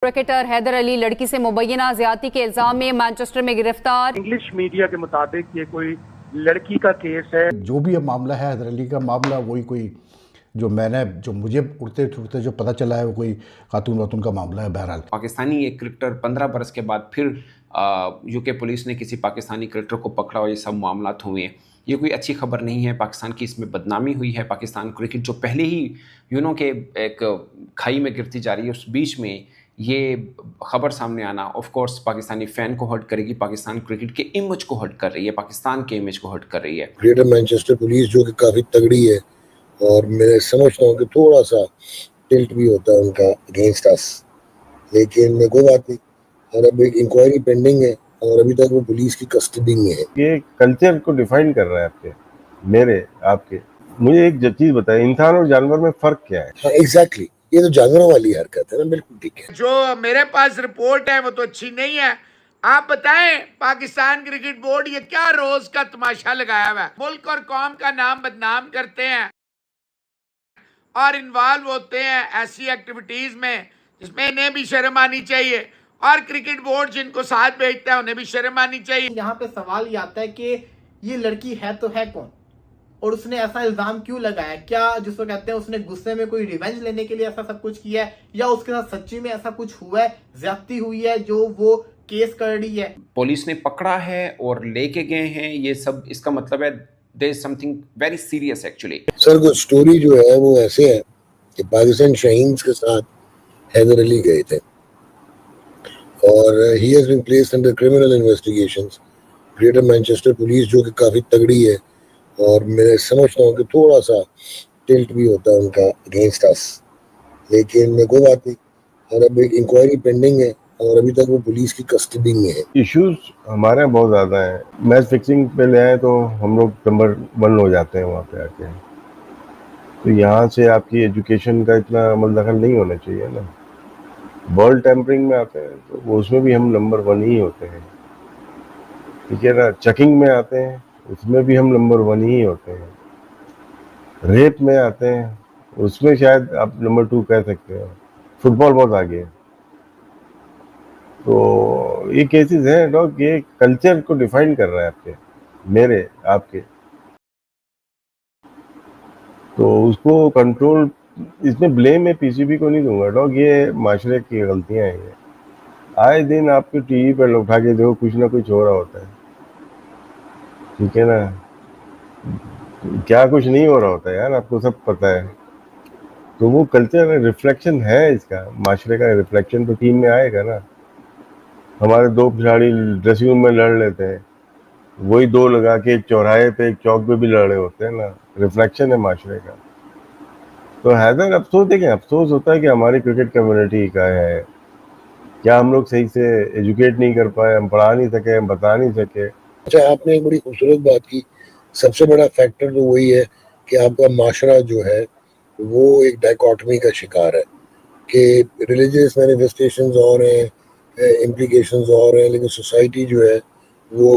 Cricketer Haider Ali लड़की से मुबैना ज्यादती के इल्जाम में मैनचेस्टर में गिरफ्तार। इंग्लिश मीडिया के मुताबिक ये कोई लड़की का केस है। जो भी मामला है हैदर अली का मामला, वही कोई जो मुझे उड़ते उड़ते जो पता चला है वो कोई खातून वातून का मामला है। बहरहाल पाकिस्तानी एक क्रिकेटर 15 बरस के बाद फिर यूके पुलिस ने किसी पाकिस्तानी क्रिकेटर को पकड़ा और ये सब मामला हुए हैं। ये कोई अच्छी खबर नहीं है। पाकिस्तान की इसमें बदनामी हुई है। पाकिस्तान क्रिकेट जो पहले ही के एक खाई में गिरती जा रही है, उस बीच में ये खबर सामने आना ऑफ कोर्स पाकिस्तानी फ़ैन को हर्ट करेगी, पाकिस्तान क्रिकेट के इमेज को हर्ट कर रही है, पाकिस्तान के इमेज को हर्ट कर रही है। ग्रेटर मैनचेस्टर पुलिस जो कि काफ़ी तगड़ी है और मैं समझता हूँ कि थोड़ा सा टिल्ट भी होता है उनका अगेंस्ट अस, लेकिन कोई बात नहीं। और अब एक इंक्वायरी पेंडिंग है और अभी तक वो पुलिस की कस्टडी में है। ये कल्चर को डिफाइन कर रहा है आपके, मेरे, आपके। मुझे एक चीज बताए, इंसान और जानवर में फर्क क्या है? हाँ एग्जैक्टली, ये तो जानवरों वाली हरकत है ना। बिल्कुल ठीक है। जो मेरे पास रिपोर्ट है वो तो अच्छी नहीं है। आप बताएं, पाकिस्तान क्रिकेट बोर्ड ये क्या रोज का तमाशा लगाया हुआ है? मुल्क और कौम का नाम बदनाम करते हैं और इन्वॉल्व होते हैं ऐसी एक्टिविटीज में जिसमें इन्हें भी शर्म आनी चाहिए और क्रिकेट बोर्ड जिनको साथ भेजता है उन्हें भी शर्म आनी चाहिए। यहाँ पे सवाल ये आता है कि ये लड़की है तो है कौन और उसने ऐसा इल्जाम क्यों लगाया? क्या जिसको कहते हैं उसने गुस्से में कोई रिवेंज लेने के लिए ऐसा सब कुछ किया है, या उसके साथ सच्ची में ऐसा कुछ हुआ है, ज्यादती हुई है जो वो केस कर रही है? पुलिस ने पकड़ा है और लेके गए हैं, ये सब इसका मतलब है there is something very serious actually. Sir कुछ स्टोरी जो है वो ऐसे है कि पाकिस्तान शाहीन्स के साथ हैदर अली गए थे और he has been placed under criminal investigations. Greater Manchester police जो कि काफ़ी तगड़ी है और मैं समझता हूँ कि थोड़ा सा टिल्ट भी होता है उनका अगेंस्ट अस, लेकिन कोई बात नहीं। और अब एक इंक्वायरी पेंडिंग है और अभी तक वो पुलिस की कस्टडी में है। इश्यूज हमारे यहाँ बहुत ज़्यादा हैं। मैच फिक्सिंग पे ले आए तो हम लोग नंबर 1 हो जाते हैं वहाँ पे आके। तो यहाँ से आपकी एजुकेशन का इतना अमल दखल नहीं होना चाहिए ना। बॉल टेम्परिंग में आते हैं तो उसमें भी हम नंबर 1 ही होते हैं, ठीक है ना। चेकिंग में आते हैं उसमें भी हम नंबर 1 ही होते हैं। रेप में आते हैं उसमें शायद आप नंबर 2 कह सकते हो। फुटबॉल बहुत आगे है। तो ये केसेस हैं डॉग, ये कल्चर को डिफाइन कर रहा है आपके, मेरे, आपके। तो उसको कंट्रोल, इसमें ब्लेम मैं पीसीबी को नहीं दूंगा डॉग, ये माशरे की गलतियां हैं। ये आए दिन आपके टीवी पर उठा के देखो, कुछ ना कुछ हो रहा होता है, ठीक है ना। क्या कुछ नहीं हो रहा होता है यार, आपको सब पता है। तो वो कल्चर रिफ्लेक्शन है, इसका माशरे का रिफ्लेक्शन तो टीम में आएगा ना। हमारे 2 खिलाड़ी ड्रेसिंग रूम में लड़ लेते हैं, वही 2 लगा के एक चौराहे पे, एक चौक पे भी लड़ रहे होते हैं ना। रिफ्लेक्शन है माशरे का। तो हैदर, अफसोस देखें, अफसोस होता है कि हमारी क्रिकेट कम्युनिटी का है, क्या हम लोग सही से एजुकेट नहीं कर पाए, हम पढ़ा नहीं सके, हम बता नहीं सके। अच्छा, आपने एक बड़ी खूबसूरत बात की। सबसे बड़ा फैक्टर तो वही है कि आपका माशरा जो है वो एक डायकॉटमी का शिकार है कि रिलीजियस मैनिफेस्टेशंस और हैं, इम्प्लीकेशंस और हैं, लेकिन सोसाइटी जो है वो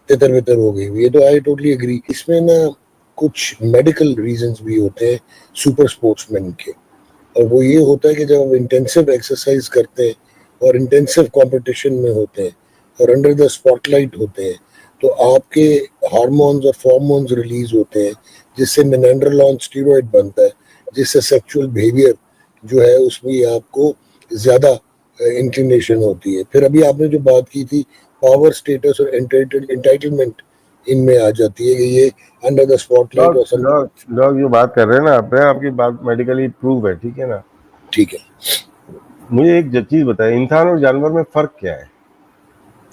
तितर बितर हो गई। ये तो आई टोटली एग्री। इसमें ना कुछ मेडिकल रीजंस भी होते हैं सुपर स्पोर्ट्समैन के, और वो ये होता है कि जब आप इंटेंसिव एक्सरसाइज करते हैं और इंटेंसिव कंपटीशन में होते हैं और अंडर द स्पॉटलाइट होते हैं तो आपके हार्मोन्स और फॉर्मोन्स रिलीज होते हैं, जिससे मिनरलोन स्टेरॉइड बनता है, जिससे सेक्सुअल बिहेवियर जो है उसमें आपको ज़्यादा इंक्लिनेशन होती है। फिर अभी आपने जो बात की थी पावर स्टेटस और एंटाइटलमेंट, इनमें आ जाती है कि ये अंडर द स्पॉटलाइट और सब लोग जो बात कर रहे हैं ना आपकी बात मेडिकली प्रूव है, ठीक है ना। ठीक है। मुझे एक चीज बताए, इंसान और जानवर में फर्क क्या है?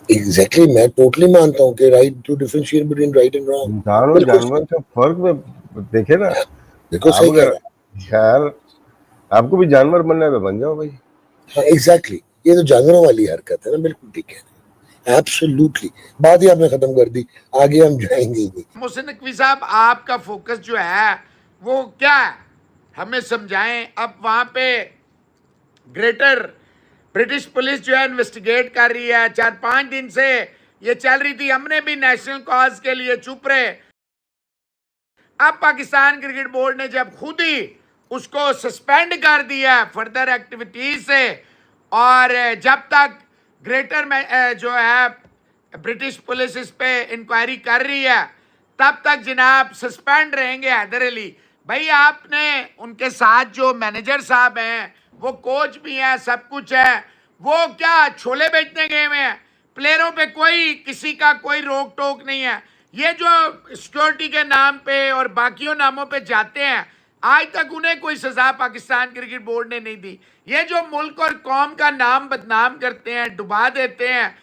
एग्जैक्टली मैं टोटली मानता हूँ कि right to differentiate between right and wrong. इंसान और जानवर का फर्क में देखे ना, देखो सही कह रहा है यार। आपको भी जानवर बनना है तो बन जाओ भाई। हाँ एग्जैक्टली, ये तो जानवरों वाली हरकत है ना। बिल्कुल ठीक है, एब्सोल्युटली। बात ही आपने खत्म कर दी, आगे हम जाएंगे ही नहीं। मोहसिन नकवी साहब, आपका फोकस जो है वो क्या है, हमें समझाएं। अब वहां पे ग्रेटर ब्रिटिश पुलिस जो है इन्वेस्टिगेट कर रही है। 4-5 दिन से ये चल रही थी, हमने भी नेशनल कॉज के लिए चुप रहे। अब पाकिस्तान क्रिकेट बोर्ड ने जब खुद ही उसको सस्पेंड कर दिया फर्दर एक्टिविटीज से, और जब तक ग्रेटर में जो है ब्रिटिश पुलिस इस पे इंक्वायरी कर रही है तब तक जनाब सस्पेंड रहेंगे हैदर अली। भाई आपने उनके साथ जो मैनेजर साहब हैं वो कोच भी हैं, सब कुछ है, वो क्या छोले बेचने गए हुए हैं? प्लेयरों पे कोई किसी का कोई रोक टोक नहीं है। ये जो सिक्योरिटी के नाम पे और बाकियों नामों पे जाते हैं आज तक उन्हें कोई सजा पाकिस्तान क्रिकेट बोर्ड ने नहीं दी। ये जो मुल्क और कौम का नाम बदनाम करते हैं, डुबा देते हैं,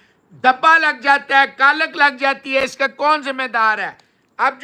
धब्बा लग जाता है, कालक लग जाती है, इसका कौन जिम्मेदार है? अब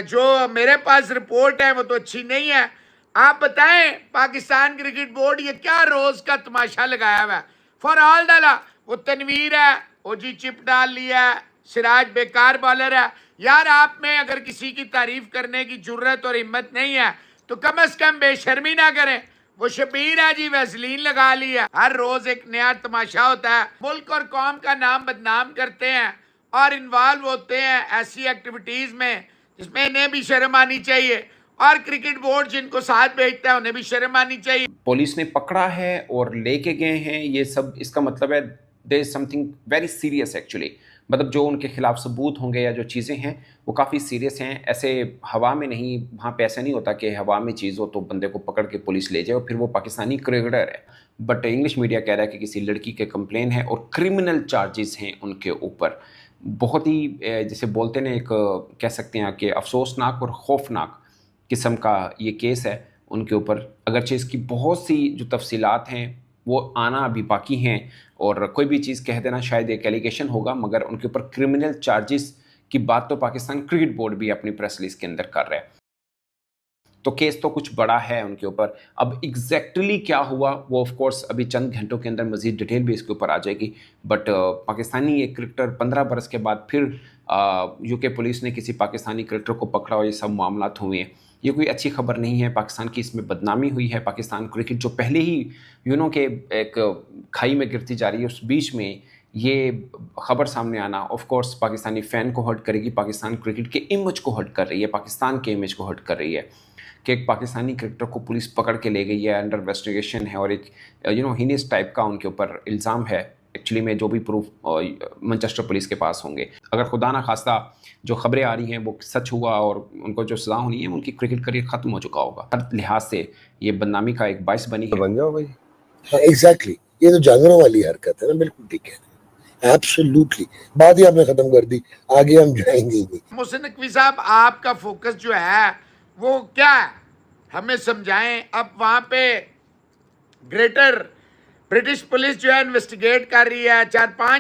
जो मेरे पास रिपोर्ट है वो तो अच्छी नहीं है। आप बताएं पाकिस्तान क्रिकेट बोर्ड ये क्या रोज का तमाशा लगाया हुआ है? फॉर ऑल द वो तनवीर है, वो जी चिप डाल लिया है, सिराज बेकार बॉलर है। यार आप में अगर किसी की तारीफ करने की जुर्रत और हिम्मत नहीं है तो कम से कम बेशर्मी ना करें। वो शबीर है जी, वैसलीन लगा ली है, हर रोज एक नया तमाशा होता है। मुल्क और कौम का नाम बदनाम करते हैं और इन्वॉल्व होते हैं ऐसी एक्टिविटीज में जिसमें इन्हें भी शर्म आनी चाहिए और क्रिकेट बोर्ड जिनको साथ भेजता है उन्हें भी शर्म आनी चाहिए। पुलिस ने पकड़ा है और लेके गए हैं, ये सब इसका मतलब है there is something very serious actually. मतलब जो उनके खिलाफ सबूत होंगे या जो चीज़ें हैं वो काफ़ी सीरियस हैं। ऐसे हवा में नहीं, वहाँ पे ऐसा नहीं होता कि हवा में चीज़ हो तो बंदे को पकड़ के पुलिस ले जाए और फिर वो पाकिस्तानी क्रिकेटर है। बट इंग्लिश मीडिया कह रहा है कि किसी लड़की के कंप्लेन है और क्रिमिनल चार्जेस हैं उनके ऊपर। बहुत ही जैसे बोलते हैं, एक कह सकते हैं कि अफसोसनाक और खौफनाक किस्म का ये केस है उनके ऊपर। अगरचे इसकी बहुत सी जो तफसीलात हैं वो आना अभी बाकी हैं और कोई भी चीज़ कह देना शायद एक एलिगेशन होगा, मगर उनके ऊपर क्रिमिनल चार्जेस की बात तो पाकिस्तान क्रिकेट बोर्ड भी अपनी प्रेस रिलीज के अंदर कर रहा है। तो केस तो कुछ बड़ा है उनके ऊपर। अब एग्जैक्टली क्या हुआ वो ऑफ कोर्स अभी चंद घंटों के अंदर मज़ीद डिटेल भी इसके ऊपर आ जाएगी। बट पाकिस्तानी एक क्रिकेटर 15 बरस के बाद फिर यूके पुलिस ने किसी पाकिस्तानी क्रिकेटर को पकड़ा और ये सब मामला हुए हैं। ये कोई अच्छी खबर नहीं है। पाकिस्तान की इसमें बदनामी हुई है। पाकिस्तान क्रिकेट जो पहले ही के एक खाई में गिरती जा रही है, उस बीच में ये खबर सामने आना ऑफ कोर्स पाकिस्तानी फ़ैन को हर्ट करेगी, पाकिस्तान क्रिकेट के इमेज को हर्ट कर रही है, पाकिस्तान के इमेज को हर्ट कर रही है कि एक पाकिस्तानी क्रिकेटर को पुलिस पकड़ के ले गई है, अंडर इन्वेस्टिगेशन है और एक हीनियस टाइप का उनके ऊपर इल्ज़ाम है। एक्चुअली में जो भी प्रूफ मैनचेस्टर पुलिस के पास होंगे, अगर खुदा ना खास्ता जो खबरें आ रही हैं वो सच हुआ और उनको जो सज़ा होनी है उनकी क्रिकेट करियर ख़त्म हो चुका होगा। हर लिहाज से ये बदनामी का एक बाइस बनी है। बन जाओ भाई। हाँ एग्जैक्टली, ये तो जानवरों वाली हरकत है ना। बिल्कुल ठीक है, एब्सोल्युटली। बात ही आपने खत्म कर दी, आगे हम जाएंगे ही। मोहसिन नकवी साहब, आपका फोकस जो है वो क्या है, हमें समझाएं। अब वहां पे ग्रेटर ब्रिटिश पुलिस जो है इन्वेस्टिगेट कर रही है, 4-5